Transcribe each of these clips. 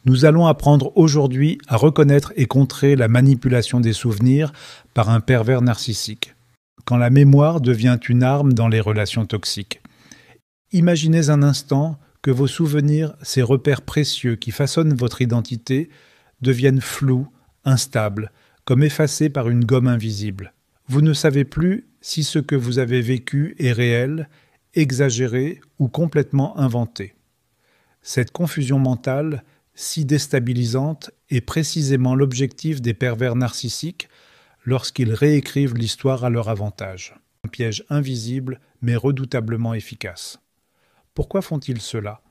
Nous allons apprendre aujourd'hui à reconnaître et contrer la manipulation des souvenirs par un pervers narcissique, quand la mémoire devient une arme dans les relations toxiques. Imaginez un instant que vos souvenirs, ces repères précieux qui façonnent votre identité, deviennent flous, instables, comme effacés par une gomme invisible. Vous ne savez plus si ce que vous avez vécu est réel, exagéré ou complètement inventé. Cette confusion mentale, si déstabilisante, est précisément l'objectif des pervers narcissiques lorsqu'ils réécrivent l'histoire à leur avantage. Un piège invisible mais redoutablement efficace. Pourquoi font-ils cela?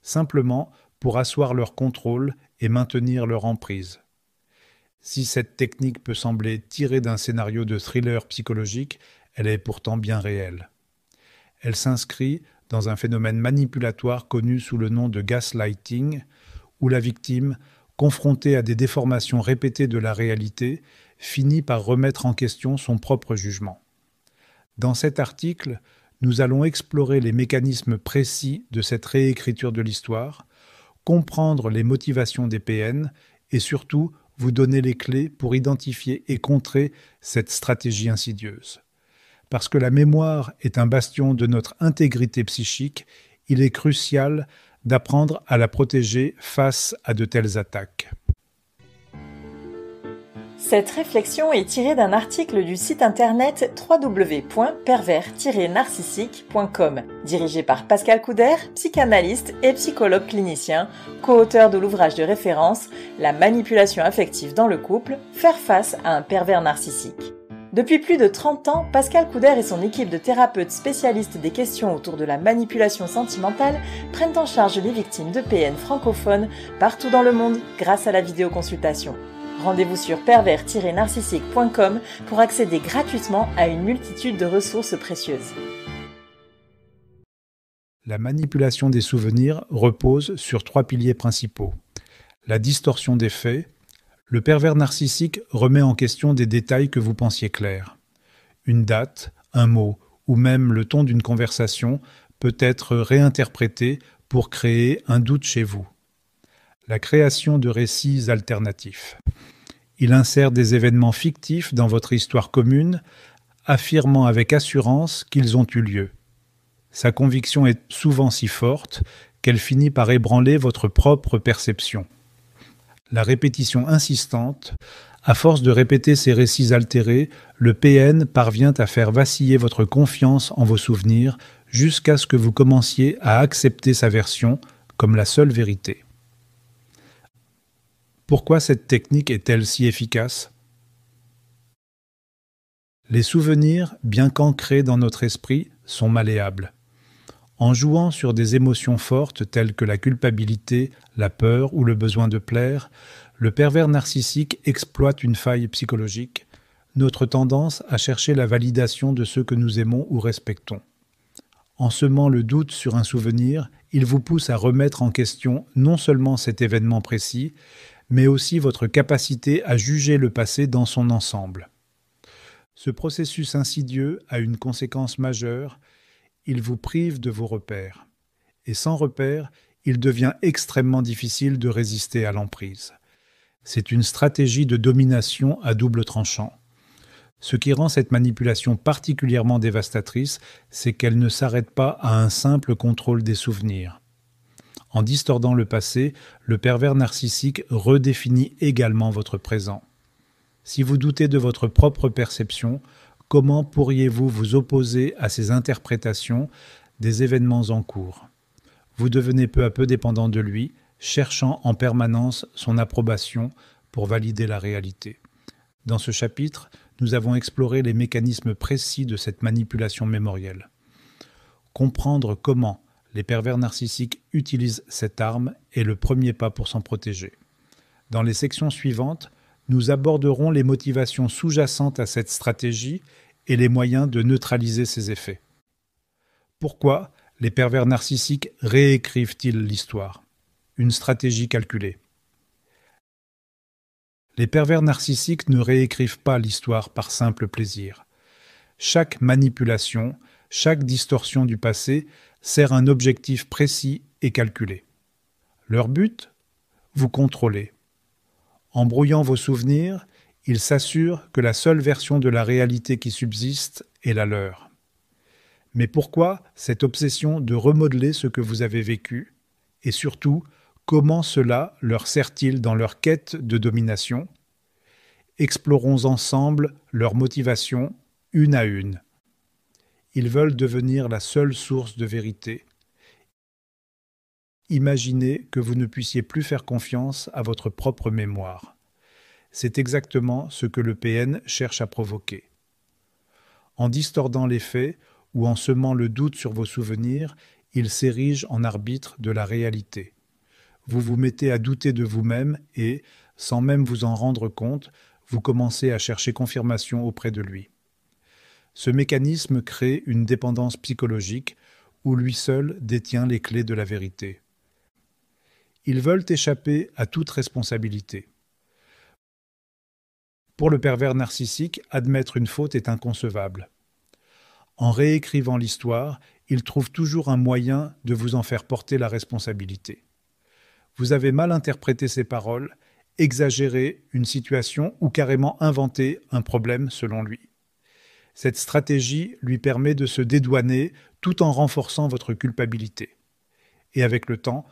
Simplement pour asseoir leur contrôle et maintenir leur emprise. Si cette technique peut sembler tirée d'un scénario de thriller psychologique, elle est pourtant bien réelle. Elle s'inscrit dans un phénomène manipulatoire connu sous le nom de gaslighting, où la victime, confrontée à des déformations répétées de la réalité, finit par remettre en question son propre jugement. Dans cet article, nous allons explorer les mécanismes précis de cette réécriture de l'histoire, comprendre les motivations des PN et surtout vous donner les clés pour identifier et contrer cette stratégie insidieuse. Parce que la mémoire est un bastion de notre intégrité psychique, il est crucial d'apprendre à la protéger face à de telles attaques. Cette réflexion est tirée d'un article du site internet www.pervers-narcissique.com, dirigé par Pascal Couder, psychanalyste et psychologue clinicien, co-auteur de l'ouvrage de référence « La manipulation affective dans le couple, faire face à un pervers narcissique ». Depuis plus de 30 ans, Pascal Couder et son équipe de thérapeutes spécialistes des questions autour de la manipulation sentimentale prennent en charge les victimes de PN francophones partout dans le monde grâce à la vidéoconsultation. Rendez-vous sur pervers-narcissique.com pour accéder gratuitement à une multitude de ressources précieuses. La manipulation des souvenirs repose sur 3 piliers principaux. La distorsion des faits. Le pervers narcissique remet en question des détails que vous pensiez clairs. Une date, un mot ou même le ton d'une conversation peut être réinterprété pour créer un doute chez vous. La création de récits alternatifs. Il insère des événements fictifs dans votre histoire commune, affirmant avec assurance qu'ils ont eu lieu. Sa conviction est souvent si forte qu'elle finit par ébranler votre propre perception. La répétition insistante, à force de répéter ces récits altérés, le PN parvient à faire vaciller votre confiance en vos souvenirs jusqu'à ce que vous commenciez à accepter sa version comme la seule vérité. Pourquoi cette technique est-elle si efficace? Les souvenirs, bien qu'ancrés dans notre esprit, sont malléables. En jouant sur des émotions fortes telles que la culpabilité, la peur ou le besoin de plaire, le pervers narcissique exploite une faille psychologique, notre tendance à chercher la validation de ceux que nous aimons ou respectons. En semant le doute sur un souvenir, il vous pousse à remettre en question non seulement cet événement précis, mais aussi votre capacité à juger le passé dans son ensemble. Ce processus insidieux a une conséquence majeure, il vous prive de vos repères. Et sans repères, il devient extrêmement difficile de résister à l'emprise. C'est une stratégie de domination à double tranchant. Ce qui rend cette manipulation particulièrement dévastatrice, c'est qu'elle ne s'arrête pas à un simple contrôle des souvenirs. En distordant le passé, le pervers narcissique redéfinit également votre présent. Si vous doutez de votre propre perception, comment pourriez-vous vous opposer à ces interprétations des événements en cours? Vous devenez peu à peu dépendant de lui, cherchant en permanence son approbation pour valider la réalité. Dans ce chapitre, nous avons exploré les mécanismes précis de cette manipulation mémorielle. Comprendre comment les pervers narcissiques utilisent cette arme est le premier pas pour s'en protéger. Dans les sections suivantes, nous aborderons les motivations sous-jacentes à cette stratégie et les moyens de neutraliser ses effets. Pourquoi les pervers narcissiques réécrivent-ils l'histoire? Une stratégie calculée. Les pervers narcissiques ne réécrivent pas l'histoire par simple plaisir. Chaque manipulation, chaque distorsion du passé sert un objectif précis et calculé. Leur but? vous contrôler. En brouillant vos souvenirs, il s'assure que la seule version de la réalité qui subsiste est la leur. Mais pourquoi cette obsession de remodeler ce que vous avez vécu? Et surtout, comment cela leur sert-il dans leur quête de domination? Explorons ensemble leurs motivations, une à une. Ils veulent devenir la seule source de vérité. Imaginez que vous ne puissiez plus faire confiance à votre propre mémoire. C'est exactement ce que le PN cherche à provoquer. En distordant les faits ou en semant le doute sur vos souvenirs, il s'érige en arbitre de la réalité. Vous vous mettez à douter de vous-même et, sans même vous en rendre compte, vous commencez à chercher confirmation auprès de lui. Ce mécanisme crée une dépendance psychologique où lui seul détient les clés de la vérité. Ils veulent échapper à toute responsabilité. Pour le pervers narcissique, admettre une faute est inconcevable. En réécrivant l'histoire, il trouve toujours un moyen de vous en faire porter la responsabilité. Vous avez mal interprété ses paroles, exagéré une situation ou carrément inventé un problème selon lui. Cette stratégie lui permet de se dédouaner tout en renforçant votre culpabilité. Et avec le temps,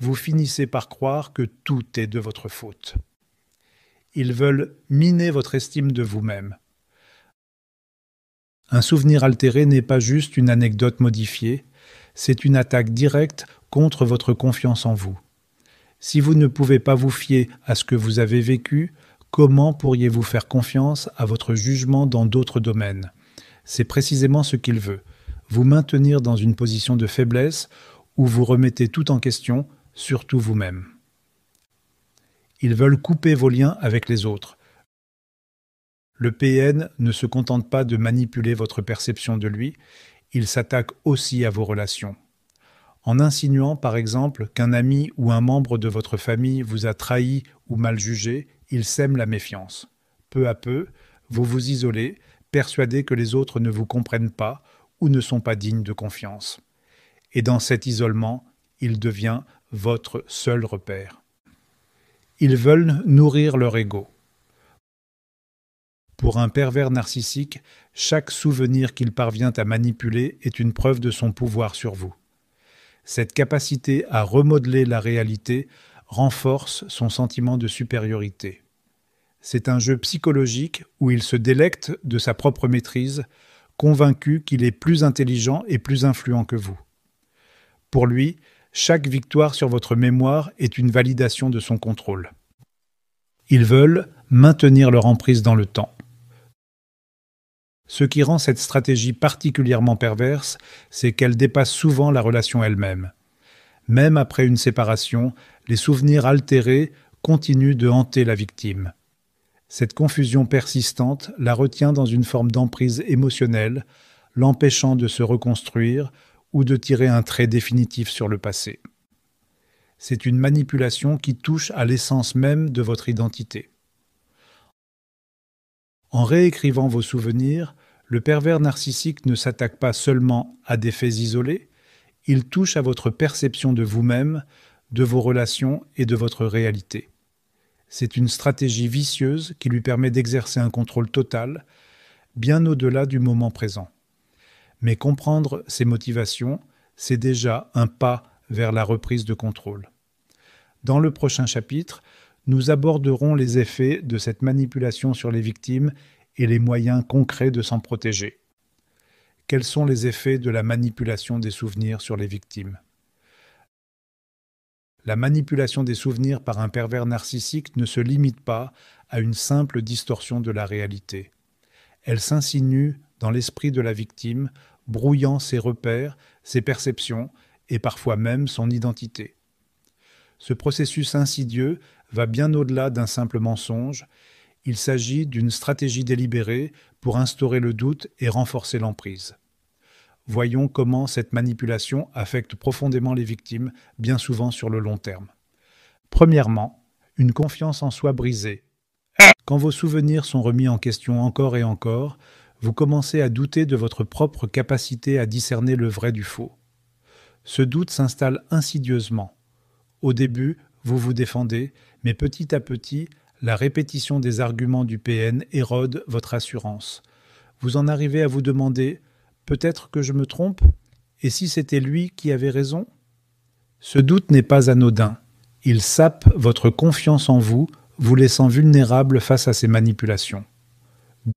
vous finissez par croire que tout est de votre faute. Ils veulent miner votre estime de vous-même. Un souvenir altéré n'est pas juste une anecdote modifiée, c'est une attaque directe contre votre confiance en vous. Si vous ne pouvez pas vous fier à ce que vous avez vécu, comment pourriez-vous faire confiance à votre jugement dans d'autres domaines? C'est précisément ce qu'il veut, vous maintenir dans une position de faiblesse où vous remettez tout en question, surtout vous-même. Ils veulent couper vos liens avec les autres. Le PN ne se contente pas de manipuler votre perception de lui, il s'attaque aussi à vos relations. En insinuant, par exemple, qu'un ami ou un membre de votre famille vous a trahi ou mal jugé, il sème la méfiance. Peu à peu, vous vous isolez, persuadé que les autres ne vous comprennent pas ou ne sont pas dignes de confiance. Et dans cet isolement, il devient votre seul repère. Ils veulent nourrir leur ego. Pour un pervers narcissique, chaque souvenir qu'il parvient à manipuler est une preuve de son pouvoir sur vous. Cette capacité à remodeler la réalité renforce son sentiment de supériorité. C'est un jeu psychologique où il se délecte de sa propre maîtrise, convaincu qu'il est plus intelligent et plus influent que vous. Pour lui, chaque victoire sur votre mémoire est une validation de son contrôle. Ils veulent maintenir leur emprise dans le temps. Ce qui rend cette stratégie particulièrement perverse, c'est qu'elle dépasse souvent la relation elle-même. Même après une séparation, les souvenirs altérés continuent de hanter la victime. Cette confusion persistante la retient dans une forme d'emprise émotionnelle, l'empêchant de se reconstruire ou de tirer un trait définitif sur le passé. C'est une manipulation qui touche à l'essence même de votre identité. En réécrivant vos souvenirs, le pervers narcissique ne s'attaque pas seulement à des faits isolés, il touche à votre perception de vous-même, de vos relations et de votre réalité. C'est une stratégie vicieuse qui lui permet d'exercer un contrôle total, bien au-delà du moment présent. Mais comprendre ses motivations, c'est déjà un pas vers la reprise de contrôle. Dans le prochain chapitre, nous aborderons les effets de cette manipulation sur les victimes et les moyens concrets de s'en protéger. Quels sont les effets de la manipulation des souvenirs sur les victimes? La manipulation des souvenirs par un pervers narcissique ne se limite pas à une simple distorsion de la réalité. Elle s'insinue dans l'esprit de la victime, brouillant ses repères, ses perceptions et parfois même son identité. Ce processus insidieux va bien au-delà d'un simple mensonge. Il s'agit d'une stratégie délibérée pour instaurer le doute et renforcer l'emprise. Voyons comment cette manipulation affecte profondément les victimes, bien souvent sur le long terme. Premièrement, une confiance en soi brisée. Quand vos souvenirs sont remis en question encore et encore, vous commencez à douter de votre propre capacité à discerner le vrai du faux. Ce doute s'installe insidieusement. Au début, vous vous défendez, mais petit à petit, la répétition des arguments du PN érode votre assurance. Vous en arrivez à vous demander « Peut-être que je me trompe ? Et si c'était lui qui avait raison ?» Ce doute n'est pas anodin. Il sape votre confiance en vous, vous laissant vulnérable face à ces manipulations.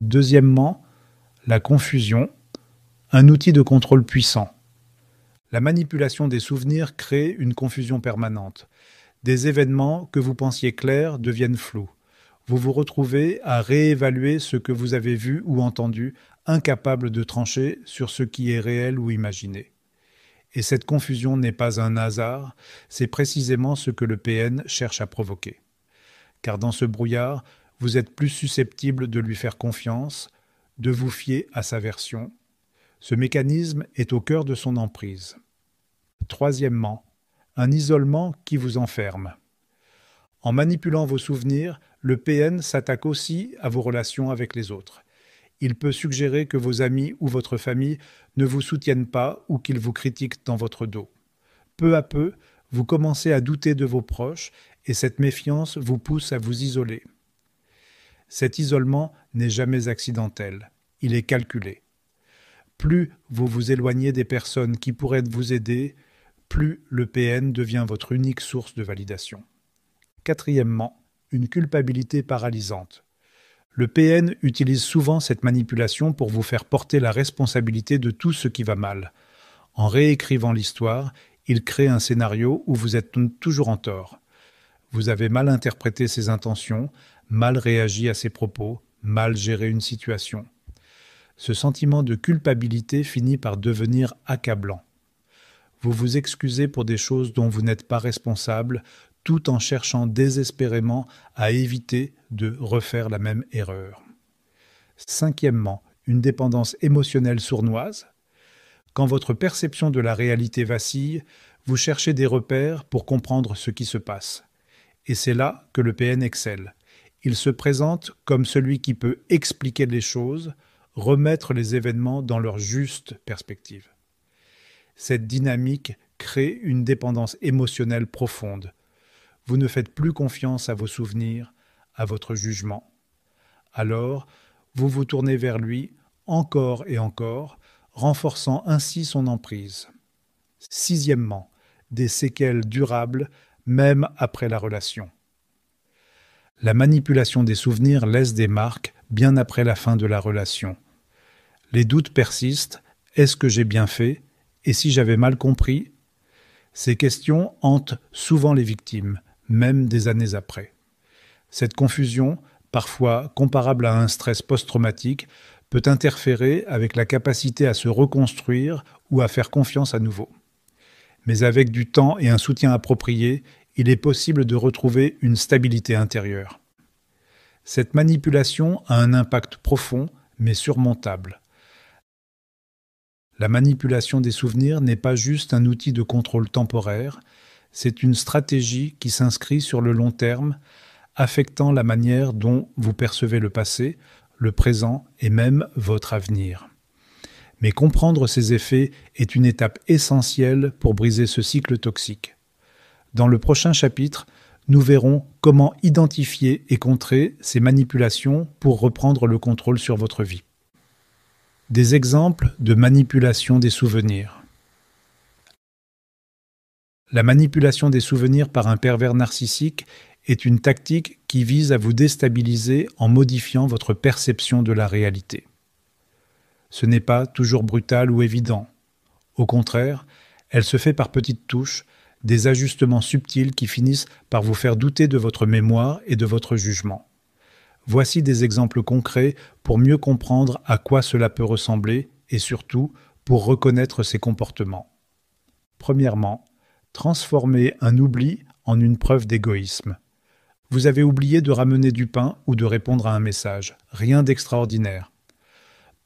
Deuxièmement, la confusion, un outil de contrôle puissant. La manipulation des souvenirs crée une confusion permanente. Des événements que vous pensiez clairs deviennent flous. Vous vous retrouvez à réévaluer ce que vous avez vu ou entendu, incapable de trancher sur ce qui est réel ou imaginé. Et cette confusion n'est pas un hasard, c'est précisément ce que le PN cherche à provoquer. Car dans ce brouillard, vous êtes plus susceptible de lui faire confiance, de vous fier à sa version. Ce mécanisme est au cœur de son emprise. Troisièmement, un isolement qui vous enferme. En manipulant vos souvenirs, le PN s'attaque aussi à vos relations avec les autres. Il peut suggérer que vos amis ou votre famille ne vous soutiennent pas ou qu'ils vous critiquent dans votre dos. Peu à peu, vous commencez à douter de vos proches et cette méfiance vous pousse à vous isoler. Cet isolement n'est jamais accidentel, il est calculé. Plus vous vous éloignez des personnes qui pourraient vous aider, plus le PN devient votre unique source de validation. Quatrièmement, une culpabilité paralysante. Le PN utilise souvent cette manipulation pour vous faire porter la responsabilité de tout ce qui va mal. En réécrivant l'histoire, il crée un scénario où vous êtes toujours en tort. Vous avez mal interprété ses intentions, mal réagi à ses propos, mal géré une situation. Ce sentiment de culpabilité finit par devenir accablant. Vous vous excusez pour des choses dont vous n'êtes pas responsable, tout en cherchant désespérément à éviter de refaire la même erreur. Cinquièmement, une dépendance émotionnelle sournoise. Quand votre perception de la réalité vacille, vous cherchez des repères pour comprendre ce qui se passe. Et c'est là que le PN excelle. Il se présente comme celui qui peut expliquer les choses, remettre les événements dans leur juste perspective. Cette dynamique crée une dépendance émotionnelle profonde. Vous ne faites plus confiance à vos souvenirs, à votre jugement. Alors, vous vous tournez vers lui encore et encore, renforçant ainsi son emprise. Sixièmement, des séquelles durables, même après la relation. La manipulation des souvenirs laisse des marques bien après la fin de la relation. Les doutes persistent. Est-ce que j'ai bien fait? Et si j'avais mal compris? Ces questions hantent souvent les victimes, même des années après. Cette confusion, parfois comparable à un stress post-traumatique, peut interférer avec la capacité à se reconstruire ou à faire confiance à nouveau. Mais avec du temps et un soutien approprié, il est possible de retrouver une stabilité intérieure. Cette manipulation a un impact profond, mais surmontable. La manipulation des souvenirs n'est pas juste un outil de contrôle temporaire, c'est une stratégie qui s'inscrit sur le long terme, affectant la manière dont vous percevez le passé, le présent et même votre avenir. Mais comprendre ces effets est une étape essentielle pour briser ce cycle toxique. Dans le prochain chapitre, nous verrons comment identifier et contrer ces manipulations pour reprendre le contrôle sur votre vie. Des exemples de manipulation des souvenirs. La manipulation des souvenirs par un pervers narcissique est une tactique qui vise à vous déstabiliser en modifiant votre perception de la réalité. Ce n'est pas toujours brutal ou évident. Au contraire, elle se fait par petites touches, des ajustements subtils qui finissent par vous faire douter de votre mémoire et de votre jugement. Voici des exemples concrets pour mieux comprendre à quoi cela peut ressembler et surtout pour reconnaître ces comportements. Premièrement, transformer un oubli en une preuve d'égoïsme. Vous avez oublié de ramener du pain ou de répondre à un message. Rien d'extraordinaire.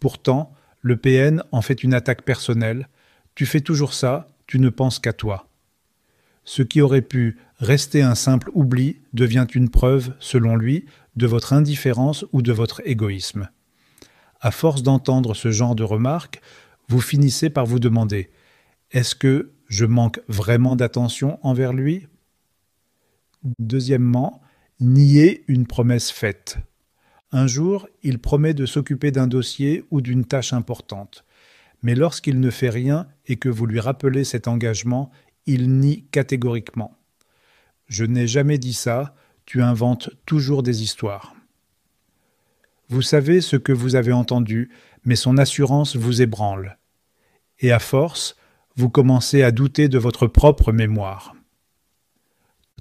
Pourtant, le PN en fait une attaque personnelle. Tu fais toujours ça, tu ne penses qu'à toi. Ce qui aurait pu rester un simple oubli devient une preuve, selon lui, de votre indifférence ou de votre égoïsme. À force d'entendre ce genre de remarques, vous finissez par vous demander « Est-ce que je manque vraiment d'attention envers lui ?» Deuxièmement, nier une promesse faite. Un jour, il promet de s'occuper d'un dossier ou d'une tâche importante. Mais lorsqu'il ne fait rien et que vous lui rappelez cet engagement, il nie catégoriquement. Je n'ai jamais dit ça, tu inventes toujours des histoires. Vous savez ce que vous avez entendu, mais son assurance vous ébranle. Et à force, vous commencez à douter de votre propre mémoire.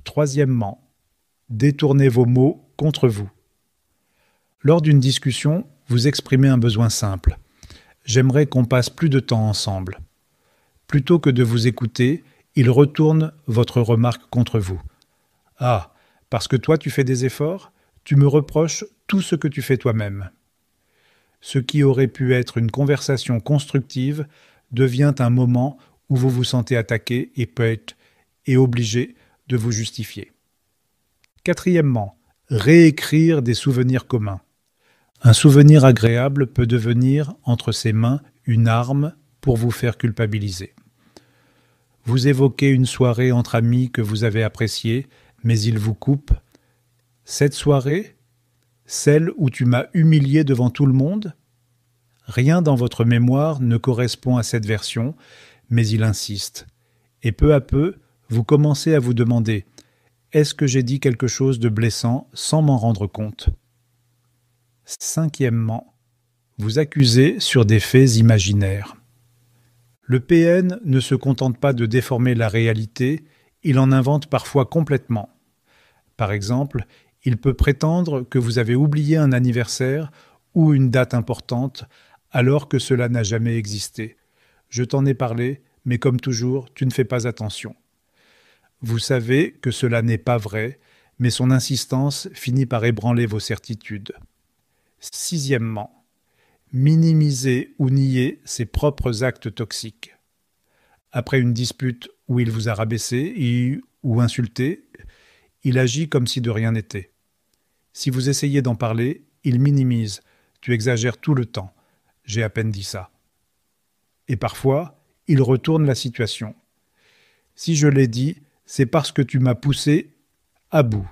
Troisièmement, détournez vos mots contre vous. Lors d'une discussion, vous exprimez un besoin simple. J'aimerais qu'on passe plus de temps ensemble. Plutôt que de vous écouter, il retourne votre remarque contre vous. Ah, parce que toi tu fais des efforts, tu me reproches tout ce que tu fais toi-même. Ce qui aurait pu être une conversation constructive devient un moment où vous vous sentez attaqué et obligé de vous justifier. Quatrièmement, réécrire des souvenirs communs. Un souvenir agréable peut devenir, entre ses mains, une arme pour vous faire culpabiliser. Vous évoquez une soirée entre amis que vous avez appréciée, mais il vous coupe. Cette soirée, celle où tu m'as humilié devant tout le monde? Rien dans votre mémoire ne correspond à cette version, mais il insiste. Et peu à peu, vous commencez à vous demander « Est-ce que j'ai dit quelque chose de blessant sans m'en rendre compte ?» Cinquièmement, vous accusez sur des faits imaginaires. Le PN ne se contente pas de déformer la réalité, il en invente parfois complètement. Par exemple, il peut prétendre que vous avez oublié un anniversaire ou une date importante alors que cela n'a jamais existé. Je t'en ai parlé, mais comme toujours, tu ne fais pas attention. Vous savez que cela n'est pas vrai, mais son insistance finit par ébranler vos certitudes. Sixièmement, minimiser ou nier ses propres actes toxiques. Après une dispute où il vous a rabaissé ou insulté, il agit comme si de rien n'était. Si vous essayez d'en parler, il minimise. Tu exagères tout le temps. J'ai à peine dit ça. Et parfois, il retourne la situation. Si je l'ai dit, c'est parce que tu m'as poussé à bout.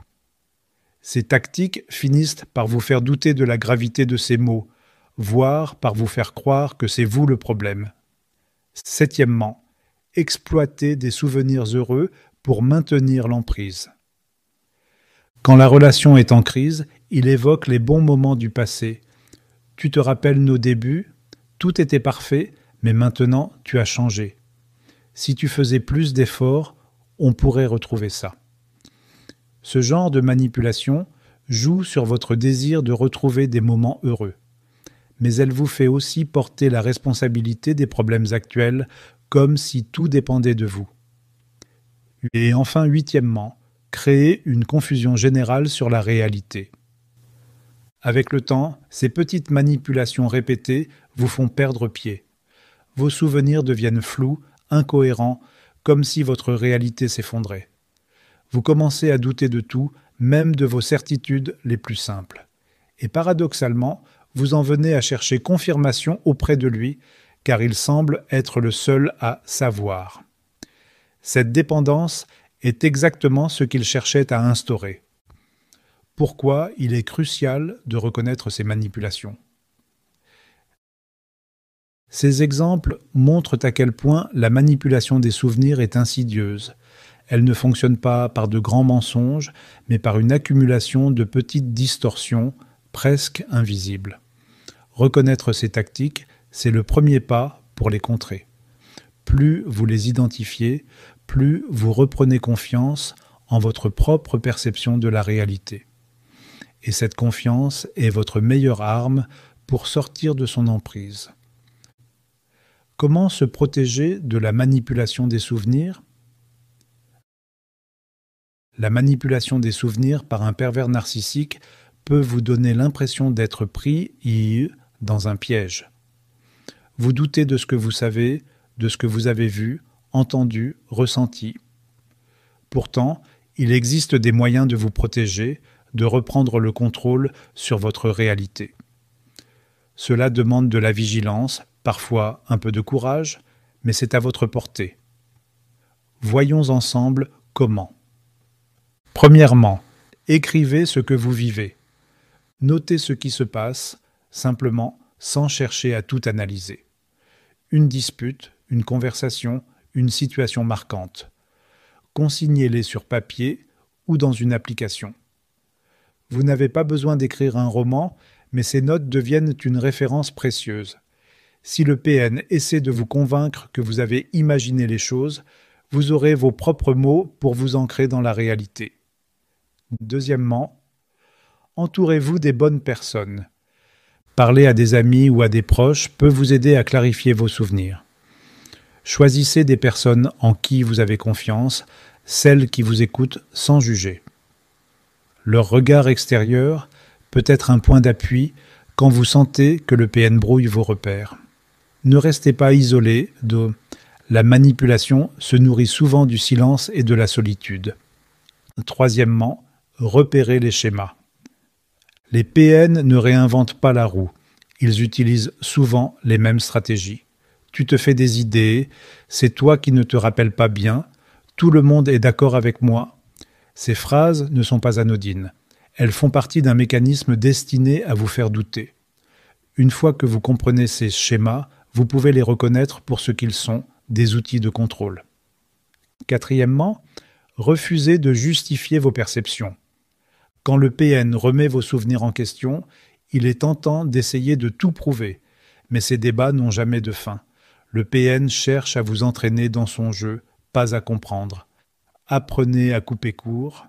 Ces tactiques finissent par vous faire douter de la gravité de ces mots, voire par vous faire croire que c'est vous le problème. Septièmement, exploiter des souvenirs heureux pour maintenir l'emprise. Quand la relation est en crise, il évoque les bons moments du passé. Tu te rappelles nos débuts? Tout était parfait, mais maintenant tu as changé. Si tu faisais plus d'efforts, on pourrait retrouver ça. Ce genre de manipulation joue sur votre désir de retrouver des moments heureux. Mais elle vous fait aussi porter la responsabilité des problèmes actuels, comme si tout dépendait de vous. Et enfin, huitièmement, créer une confusion générale sur la réalité. Avec le temps, ces petites manipulations répétées vous font perdre pied. Vos souvenirs deviennent flous, incohérents, comme si votre réalité s'effondrait. Vous commencez à douter de tout, même de vos certitudes les plus simples. Et paradoxalement, vous en venez à chercher confirmation auprès de lui, car il semble être le seul à savoir. Cette dépendance est exactement ce qu'il cherchait à instaurer. Pourquoi il est crucial de reconnaître ces manipulations. Ces exemples montrent à quel point la manipulation des souvenirs est insidieuse. Elle ne fonctionne pas par de grands mensonges, mais par une accumulation de petites distorsions, presque invisibles. Reconnaître ces tactiques, c'est le premier pas pour les contrer. Plus vous les identifiez, plus vous reprenez confiance en votre propre perception de la réalité. Et cette confiance est votre meilleure arme pour sortir de son emprise. Comment se protéger de la manipulation des souvenirs? La manipulation des souvenirs par un pervers narcissique peut vous donner l'impression d'être pris dans un piège. Vous doutez de ce que vous savez, de ce que vous avez vu, entendu, ressenti. Pourtant, il existe des moyens de vous protéger, de reprendre le contrôle sur votre réalité. Cela demande de la vigilance, parfois un peu de courage, mais c'est à votre portée. Voyons ensemble comment. Premièrement, écrivez ce que vous vivez. Notez ce qui se passe, simplement, sans chercher à tout analyser. Une dispute, une conversation, une situation marquante. Consignez-les sur papier ou dans une application. Vous n'avez pas besoin d'écrire un roman, mais ces notes deviennent une référence précieuse. Si le PN essaie de vous convaincre que vous avez imaginé les choses, vous aurez vos propres mots pour vous ancrer dans la réalité. Deuxièmement, entourez-vous des bonnes personnes. Parler à des amis ou à des proches peut vous aider à clarifier vos souvenirs. Choisissez des personnes en qui vous avez confiance, celles qui vous écoutent sans juger. Leur regard extérieur peut être un point d'appui quand vous sentez que le PN brouille vos repères. Ne restez pas isolé de la manipulation se nourrit souvent du silence et de la solitude. Troisièmement, repérez les schémas. Les PN ne réinventent pas la roue. Ils utilisent souvent les mêmes stratégies. Tu te fais des idées, c'est toi qui ne te rappelles pas bien, tout le monde est d'accord avec moi. Ces phrases ne sont pas anodines. Elles font partie d'un mécanisme destiné à vous faire douter. Une fois que vous comprenez ces schémas, vous pouvez les reconnaître pour ce qu'ils sont, des outils de contrôle. Quatrièmement, refusez de justifier vos perceptions. Quand le PN remet vos souvenirs en question, il est tentant d'essayer de tout prouver, mais ces débats n'ont jamais de fin. Le PN cherche à vous entraîner dans son jeu, pas à comprendre. Apprenez à couper court.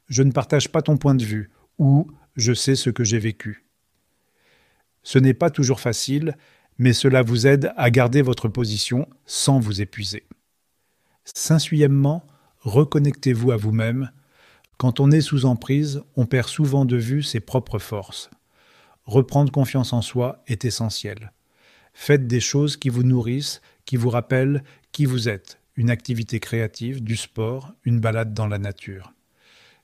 Je ne partage pas ton point de vue, ou je sais ce que j'ai vécu. Ce n'est pas toujours facile, mais cela vous aide à garder votre position sans vous épuiser. Cinquièmement, reconnectez-vous à vous-même. Quand on est sous emprise, on perd souvent de vue ses propres forces. Reprendre confiance en soi est essentiel. Faites des choses qui vous nourrissent, qui vous rappellent qui vous êtes. Une activité créative, du sport, une balade dans la nature.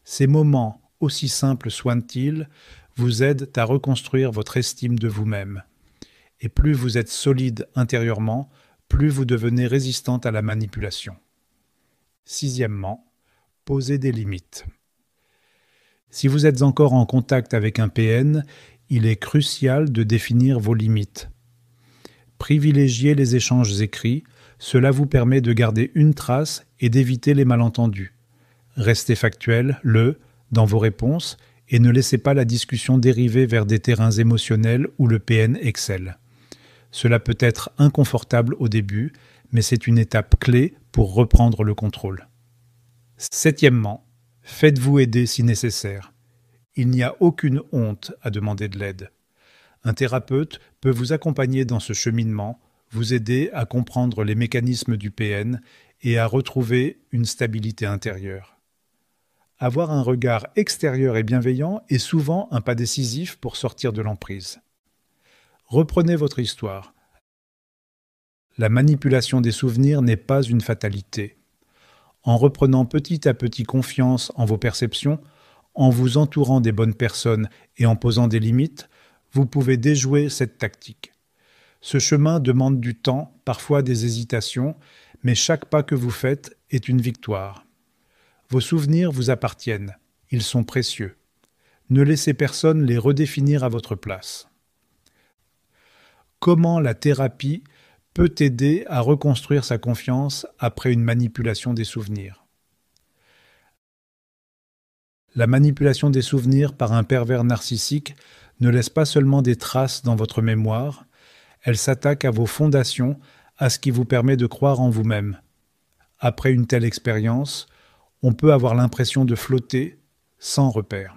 Ces moments, aussi simples soient-ils, vous aident à reconstruire votre estime de vous-même. Et plus vous êtes solide intérieurement, plus vous devenez résistante à la manipulation. Sixièmement, posez des limites. Si vous êtes encore en contact avec un PN, il est crucial de définir vos limites. Privilégiez les échanges écrits, cela vous permet de garder une trace et d'éviter les malentendus. Restez factuel, dans vos réponses, et ne laissez pas la discussion dériver vers des terrains émotionnels où le PN excelle. Cela peut être inconfortable au début, mais c'est une étape clé pour reprendre le contrôle. Septièmement, faites-vous aider si nécessaire. Il n'y a aucune honte à demander de l'aide. Un thérapeute peut vous accompagner dans ce cheminement, vous aider à comprendre les mécanismes du PN et à retrouver une stabilité intérieure. Avoir un regard extérieur et bienveillant est souvent un pas décisif pour sortir de l'emprise. Reprenez votre histoire. La manipulation des souvenirs n'est pas une fatalité. En reprenant petit à petit confiance en vos perceptions, en vous entourant des bonnes personnes et en posant des limites, vous pouvez déjouer cette tactique. Ce chemin demande du temps, parfois des hésitations, mais chaque pas que vous faites est une victoire. Vos souvenirs vous appartiennent, ils sont précieux. Ne laissez personne les redéfinir à votre place. Comment la thérapie peut aider à reconstruire sa confiance après une manipulation des souvenirs? La manipulation des souvenirs par un pervers narcissique ne laisse pas seulement des traces dans votre mémoire, elle s'attaque à vos fondations, à ce qui vous permet de croire en vous-même. Après une telle expérience, on peut avoir l'impression de flotter sans repère.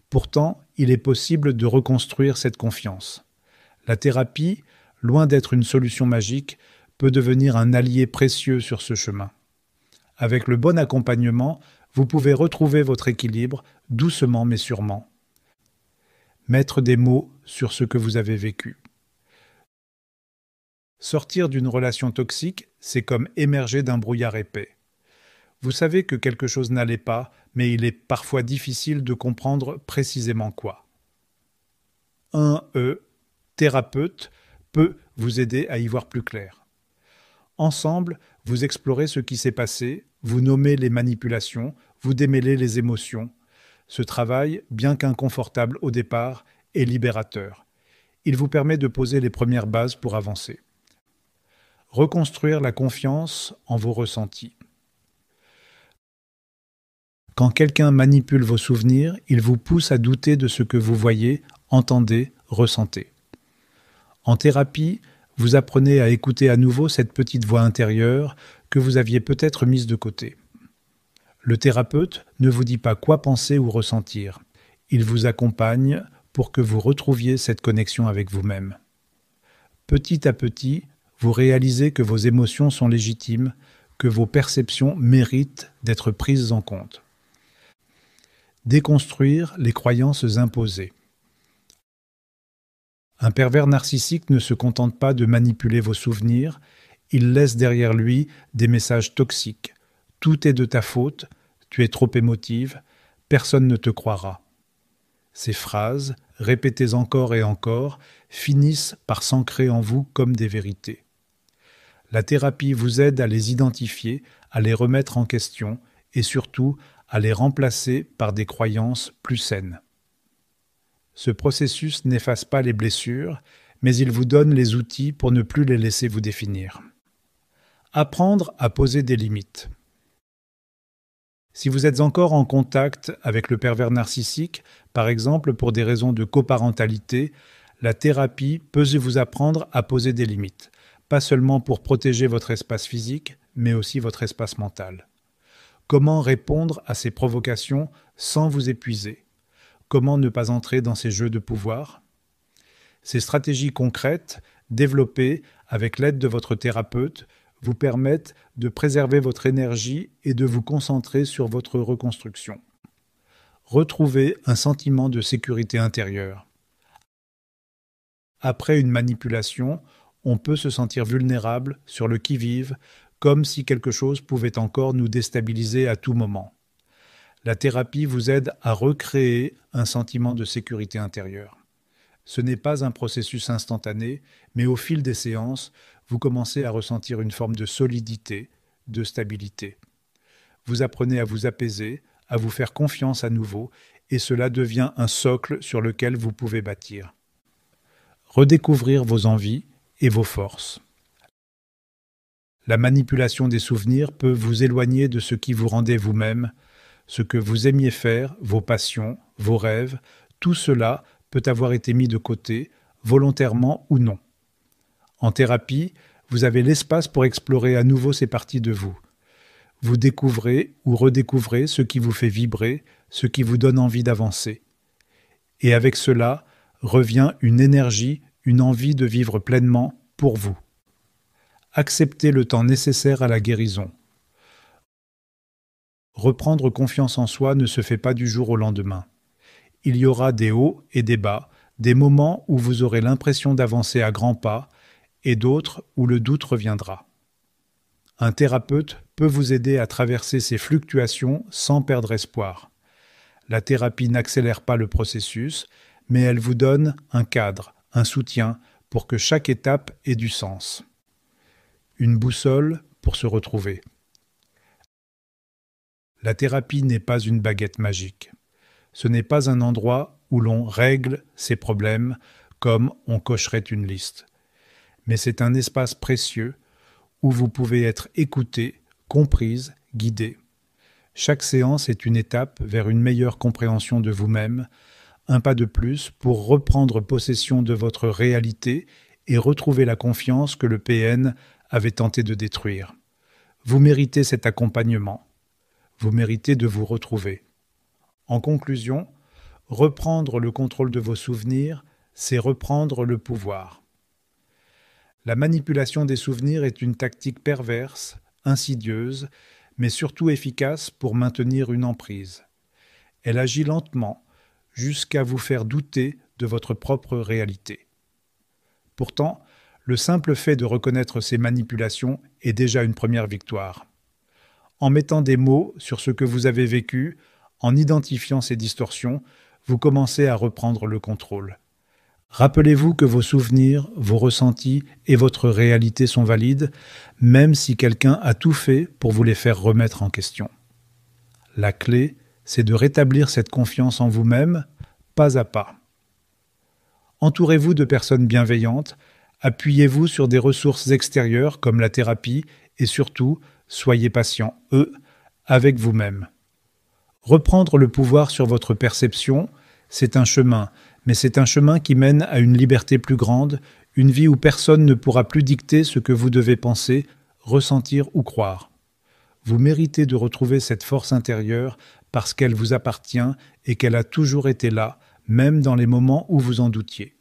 Pourtant, il est possible de reconstruire cette confiance. La thérapie, loin d'être une solution magique, peut devenir un allié précieux sur ce chemin. Avec le bon accompagnement, vous pouvez retrouver votre équilibre doucement mais sûrement. Mettre des mots sur ce que vous avez vécu. Sortir d'une relation toxique, c'est comme émerger d'un brouillard épais. Vous savez que quelque chose n'allait pas, mais il est parfois difficile de comprendre précisément quoi. Un thérapeute peut vous aider à y voir plus clair. Ensemble, Vous explorez ce qui s'est passé, vous nommez les manipulations, vous démêlez les émotions. Ce travail, bien qu'inconfortable au départ, est libérateur. Il vous permet de poser les premières bases pour avancer. Reconstruire la confiance en vos ressentis. Quand quelqu'un manipule vos souvenirs, il vous pousse à douter de ce que vous voyez, entendez, ressentez. En thérapie, vous apprenez à écouter à nouveau cette petite voix intérieure que vous aviez peut-être mise de côté. Le thérapeute ne vous dit pas quoi penser ou ressentir. Il vous accompagne pour que vous retrouviez cette connexion avec vous-même. Petit à petit, vous réalisez que vos émotions sont légitimes, que vos perceptions méritent d'être prises en compte. Déconstruire les croyances imposées. Un pervers narcissique ne se contente pas de manipuler vos souvenirs, il laisse derrière lui des messages toxiques. Tout est de ta faute, tu es trop émotive, personne ne te croira. Ces phrases, répétées encore et encore, finissent par s'ancrer en vous comme des vérités. La thérapie vous aide à les identifier, à les remettre en question et surtout à les remplacer par des croyances plus saines. Ce processus n'efface pas les blessures, mais il vous donne les outils pour ne plus les laisser vous définir. Apprendre à poser des limites. Si vous êtes encore en contact avec le pervers narcissique, par exemple pour des raisons de coparentalité, la thérapie peut vous apprendre à poser des limites, pas seulement pour protéger votre espace physique, mais aussi votre espace mental. Comment répondre à ces provocations sans vous épuiser? Comment ne pas entrer dans ces jeux de pouvoir? Ces stratégies concrètes, développées avec l'aide de votre thérapeute, vous permettent de préserver votre énergie et de vous concentrer sur votre reconstruction. Retrouvez un sentiment de sécurité intérieure. Après une manipulation, on peut se sentir vulnérable, sur le qui-vive, comme si quelque chose pouvait encore nous déstabiliser à tout moment. La thérapie vous aide à recréer un sentiment de sécurité intérieure. Ce n'est pas un processus instantané, mais au fil des séances, vous commencez à ressentir une forme de solidité, de stabilité. Vous apprenez à vous apaiser, à vous faire confiance à nouveau, et cela devient un socle sur lequel vous pouvez bâtir. Redécouvrir vos envies et vos forces. La manipulation des souvenirs peut vous éloigner de ce qui vous rendait vous-même, ce que vous aimiez faire, vos passions, vos rêves, tout cela peut avoir été mis de côté, volontairement ou non. En thérapie, vous avez l'espace pour explorer à nouveau ces parties de vous. Vous découvrez ou redécouvrez ce qui vous fait vibrer, ce qui vous donne envie d'avancer. Et avec cela, revient une énergie, une envie de vivre pleinement pour vous. Acceptez le temps nécessaire à la guérison. Reprendre confiance en soi ne se fait pas du jour au lendemain. Il y aura des hauts et des bas, des moments où vous aurez l'impression d'avancer à grands pas et d'autres où le doute reviendra. Un thérapeute peut vous aider à traverser ces fluctuations sans perdre espoir. La thérapie n'accélère pas le processus, mais elle vous donne un cadre, un soutien pour que chaque étape ait du sens. Une boussole pour se retrouver. La thérapie n'est pas une baguette magique. Ce n'est pas un endroit où l'on règle ses problèmes comme on cocherait une liste. Mais c'est un espace précieux où vous pouvez être écouté, comprise, guidé. Chaque séance est une étape vers une meilleure compréhension de vous-même, un pas de plus pour reprendre possession de votre réalité et retrouver la confiance que le PN avait tenté de détruire. Vous méritez cet accompagnement. Vous méritez de vous retrouver. En conclusion, reprendre le contrôle de vos souvenirs, c'est reprendre le pouvoir. La manipulation des souvenirs est une tactique perverse, insidieuse, mais surtout efficace pour maintenir une emprise. Elle agit lentement, jusqu'à vous faire douter de votre propre réalité. Pourtant, le simple fait de reconnaître ces manipulations est déjà une première victoire. En mettant des mots sur ce que vous avez vécu, en identifiant ces distorsions, vous commencez à reprendre le contrôle. Rappelez-vous que vos souvenirs, vos ressentis et votre réalité sont valides, même si quelqu'un a tout fait pour vous les faire remettre en question. La clé, c'est de rétablir cette confiance en vous-même, pas à pas. Entourez-vous de personnes bienveillantes, appuyez-vous sur des ressources extérieures comme la thérapie et surtout, soyez patient, avec vous-même. Reprendre le pouvoir sur votre perception, c'est un chemin, mais c'est un chemin qui mène à une liberté plus grande, une vie où personne ne pourra plus dicter ce que vous devez penser, ressentir ou croire. Vous méritez de retrouver cette force intérieure parce qu'elle vous appartient et qu'elle a toujours été là, même dans les moments où vous en doutiez.